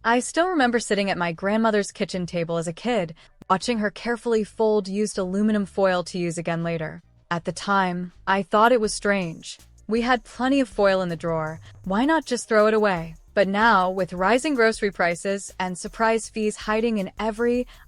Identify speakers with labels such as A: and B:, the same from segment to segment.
A: I still remember sitting at my grandmother's kitchen table as a kid, watching her carefully fold used aluminum foil to use again later. At the time, I thought it was strange. We had plenty of foil in the drawer, why not just throw it away? But now, with rising grocery prices and surprise fees hiding in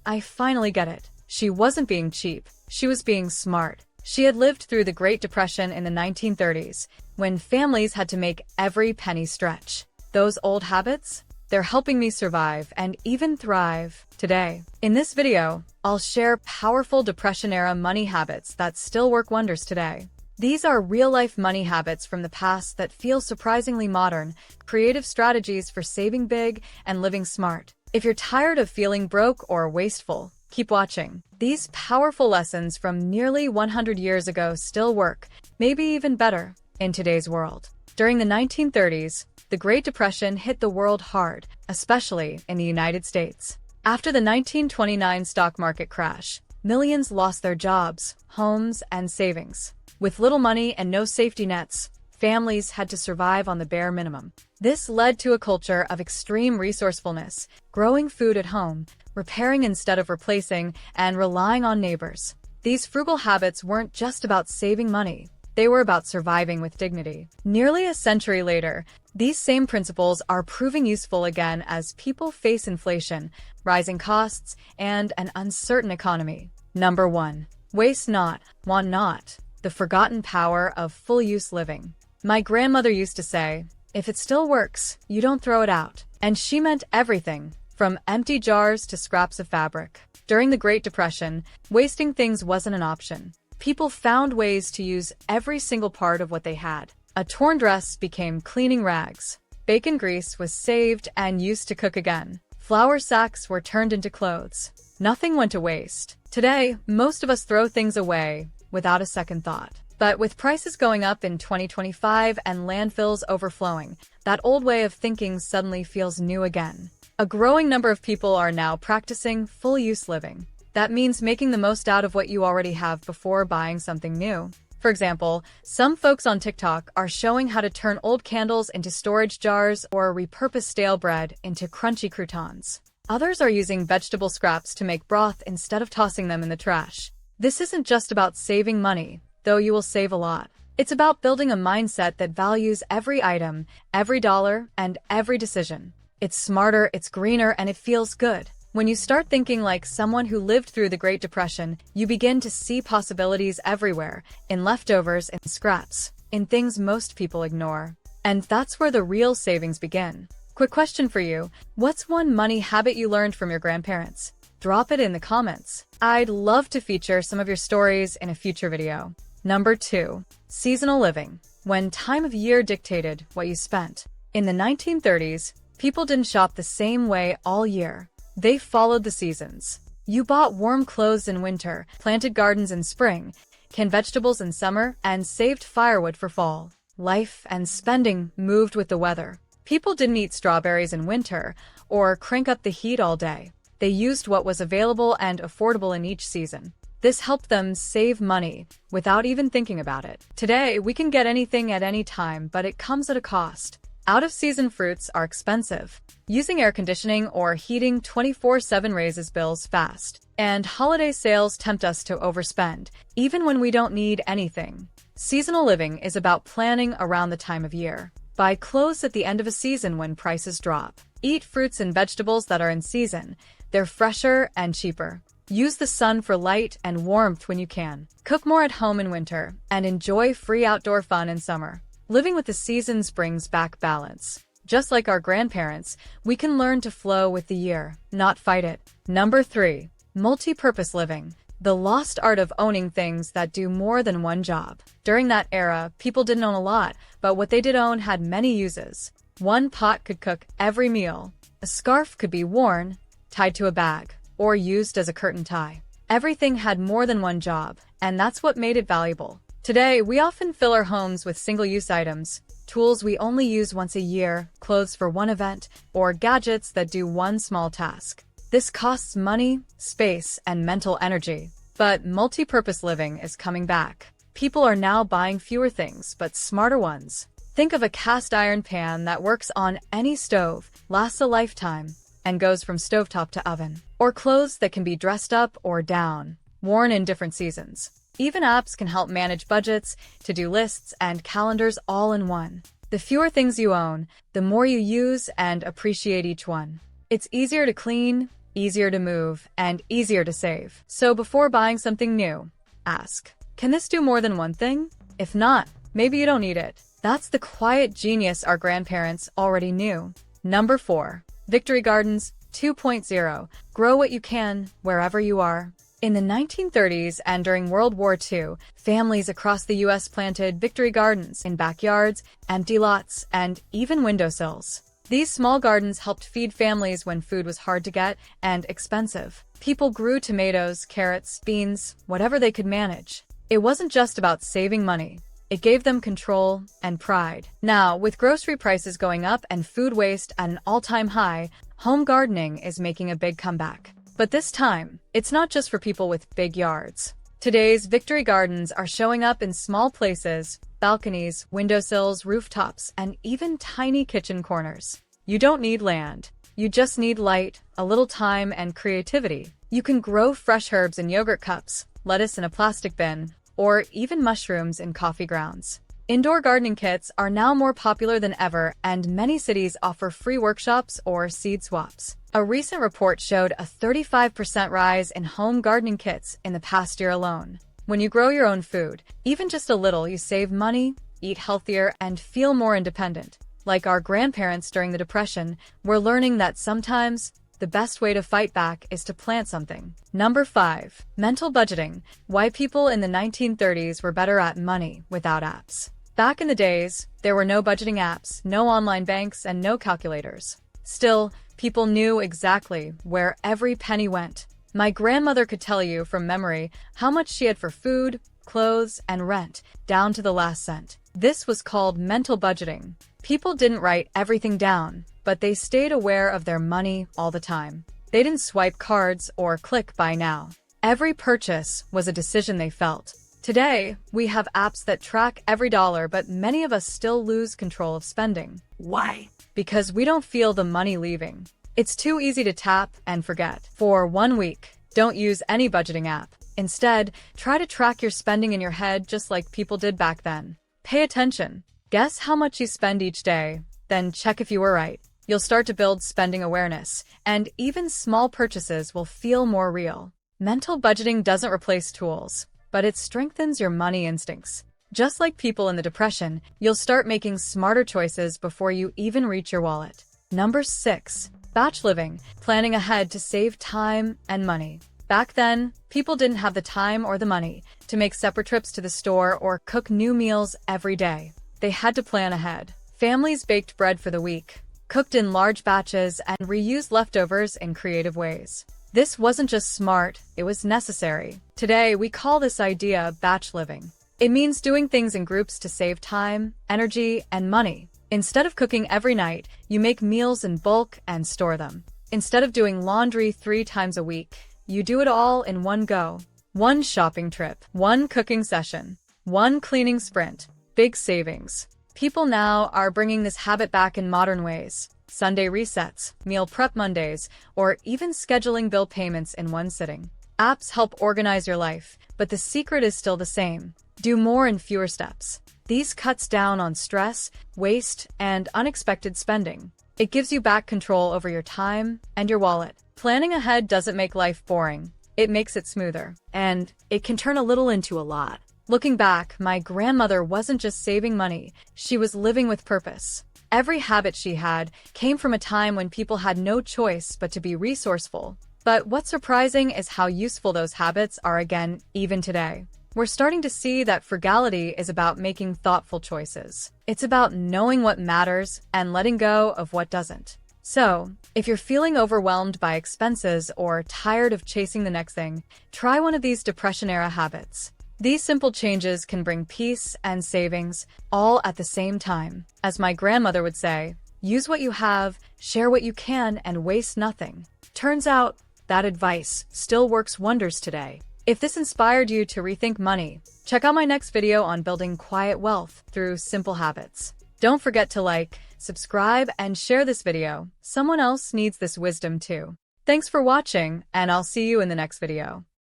A: I finally get it. She wasn't being cheap, she was being smart. She had lived through the Great Depression in the 1930s, when families had to make every penny stretch. Those old habits? They're helping me survive and even thrive today. In this video, I'll share powerful Depression-era money habits that still work wonders today. These are real-life money habits from the past that feel surprisingly modern, creative strategies for saving big and living smart. If you're tired of feeling broke or wasteful, keep watching. These powerful lessons from nearly 100 years ago still work, maybe even better, in today's world. During the 1930s, the Great Depression hit the world hard, especially in the United States. After the 1929 stock market crash, millions lost their jobs, homes, and savings. With little money and no safety nets, families had to survive on the bare minimum. This led to a culture of extreme resourcefulness, growing food at home, repairing instead of replacing, and relying on neighbors. These frugal habits weren't just about saving money. They were about surviving with dignity. Nearly a century later, these same principles are proving useful again as people face inflation, rising costs, and an uncertain economy. Number 1. Waste not, want not. The forgotten power of full-use living. My grandmother used to say, if it still works, you don't throw it out. And she meant everything, from empty jars to scraps of fabric. During the Great Depression, wasting things wasn't an option. People found ways to use every single part of what they had. A torn dress became cleaning rags. Bacon grease was saved and used to cook again. Flour sacks were turned into clothes. Nothing went to waste. Today, most of us throw things away without a second thought. But with prices going up in 2025 and landfills overflowing, that old way of thinking suddenly feels new again. A growing number of people are now practicing full-use living. That means making the most out of what you already have before buying something new. For example, some folks on TikTok are showing how to turn old candles into storage jars or repurpose stale bread into crunchy croutons. Others are using vegetable scraps to make broth instead of tossing them in the trash. This isn't just about saving money, though you will save a lot. It's about building a mindset that values every item, every dollar, and every decision. It's smarter, it's greener, and it feels good. When you start thinking like someone who lived through the Great Depression, you begin to see possibilities everywhere, in leftovers and scraps, in things most people ignore. And that's where the real savings begin. Quick question for you. What's one money habit you learned from your grandparents? Drop it in the comments. I'd love to feature some of your stories in a future video. Number 2. Seasonal living. When time of year dictated what you spent. In the 1930s, people didn't shop the same way all year. They followed the seasons. You bought warm clothes in winter, planted gardens in spring, canned vegetables in summer, and saved firewood for fall. Life and spending moved with the weather. People didn't eat strawberries in winter or crank up the heat all day. They used what was available and affordable in each season. This helped them save money without even thinking about it. Today, we can get anything at any time, but it comes at a cost. Out-of-season fruits are expensive. Using air conditioning or heating 24/7 raises bills fast. And holiday sales tempt us to overspend, even when we don't need anything. Seasonal living is about planning around the time of year. Buy clothes at the end of a season when prices drop. Eat fruits and vegetables that are in season. They're fresher and cheaper. Use the sun for light and warmth when you can. Cook more at home in winter, and enjoy free outdoor fun in summer. Living with the seasons brings back balance. Just like our grandparents, we can learn to flow with the year, not fight it. Number 3. MultiPurpose living. The lost art of owning things that do more than one job. During that era, people didn't own a lot, but what they did own had many uses. One pot could cook every meal. A scarf could be worn, tied to a bag, or used as a curtain tie. Everything had more than one job, and that's what made it valuable. Today, we often fill our homes with single-use items, tools we only use once a year, clothes for one event, or gadgets that do one small task. This costs money, space, and mental energy. But multi-purpose living is coming back. People are now buying fewer things, but smarter ones. Think of a cast iron pan that works on any stove, lasts a lifetime. and goes from stovetop to oven. Or clothes that can be dressed up or down, worn in different seasons. Even apps can help manage budgets, to-do lists, and calendars all in one. The fewer things you own, the more you use and appreciate each one. It's easier to clean, easier to move, and easier to save. So before buying something new, ask, can this do more than one thing? If not, maybe you don't need it. That's the quiet genius our grandparents already knew. Number 4. Victory Gardens 2.0. Grow what you can, wherever you are. In the 1930s and during World War II, families across the U.S. planted victory gardens in backyards, empty lots, and even windowsills. These small gardens helped feed families when food was hard to get and expensive. People grew tomatoes, carrots, beans, whatever they could manage. It wasn't just about saving money. It gave them control and pride. Now, with grocery prices going up and food waste at an all-time high, home gardening is making a big comeback. But this time, it's not just for people with big yards. Today's victory gardens are showing up in small places, balconies, windowsills, rooftops, and even tiny kitchen corners. You don't need land. You just need light, a little time, and creativity. You can grow fresh herbs in yogurt cups, lettuce in a plastic bin, or even mushrooms in coffee grounds. Indoor gardening kits are now more popular than ever, and many cities offer free workshops or seed swaps. A recent report showed a 35% rise in home gardening kits in the past year alone. When you grow your own food, even just a little, you save money, eat healthier, and feel more independent. Like our grandparents during the Depression, we're learning that sometimes the best way to fight back is to plant something. Number 5. Mental budgeting. Why people in the 1930s were better at money without apps. Back in the days, there were no budgeting apps, no online banks, and no calculators. Still, people knew exactly where every penny went. My grandmother could tell you from memory how much she had for food, clothes, and rent, down to the last cent. This was called mental budgeting. People didn't write everything down, but they stayed aware of their money all the time. They didn't swipe cards or click buy now. Every purchase was a decision they felt. Today, we have apps that track every dollar, but many of us still lose control of spending. Why? Because we don't feel the money leaving. It's too easy to tap and forget. For 1 week, don't use any budgeting app. Instead, try to track your spending in your head just like people did back then. Pay attention. Guess how much you spend each day, then check if you were right. You'll start to build spending awareness, and even small purchases will feel more real. Mental budgeting doesn't replace tools, but it strengthens your money instincts. Just like people in the Depression, you'll start making smarter choices before you even reach your wallet. Number 6. Batch living. Planning ahead to save time and money. Back then, people didn't have the time or the money to make separate trips to the store or cook new meals every day. They had to plan ahead. Families baked bread for the week, cooked in large batches, and reused leftovers in creative ways. This wasn't just smart, it was necessary. Today, we call this idea batch living. It means doing things in groups to save time, energy, and money. Instead of cooking every night, you make meals in bulk and store them. Instead of doing laundry 3 times a week, you do it all in one go. One shopping trip, one cooking session, one cleaning sprint. Big savings. People now are bringing this habit back in modern ways. Sunday resets, meal prep Mondays, or even scheduling bill payments in one sitting. Apps help organize your life, but the secret is still the same. Do more in fewer steps. These cuts down on stress, waste, and unexpected spending. It gives you back control over your time and your wallet. Planning ahead doesn't make life boring. It makes it smoother. And it can turn a little into a lot. Looking back, my grandmother wasn't just saving money, she was living with purpose. Every habit she had came from a time when people had no choice but to be resourceful. But what's surprising is how useful those habits are again, even today. We're starting to see that frugality is about making thoughtful choices. It's about knowing what matters and letting go of what doesn't. So, if you're feeling overwhelmed by expenses or tired of chasing the next thing, try one of these Depression-era habits. These simple changes can bring peace and savings, all at the same time. As my grandmother would say, use what you have, share what you can, and waste nothing. Turns out, that advice still works wonders today. If this inspired you to rethink money, check out my next video on building quiet wealth through simple habits. Don't forget to like, subscribe, and share this video. Someone else needs this wisdom too. Thanks for watching, and I'll see you in the next video.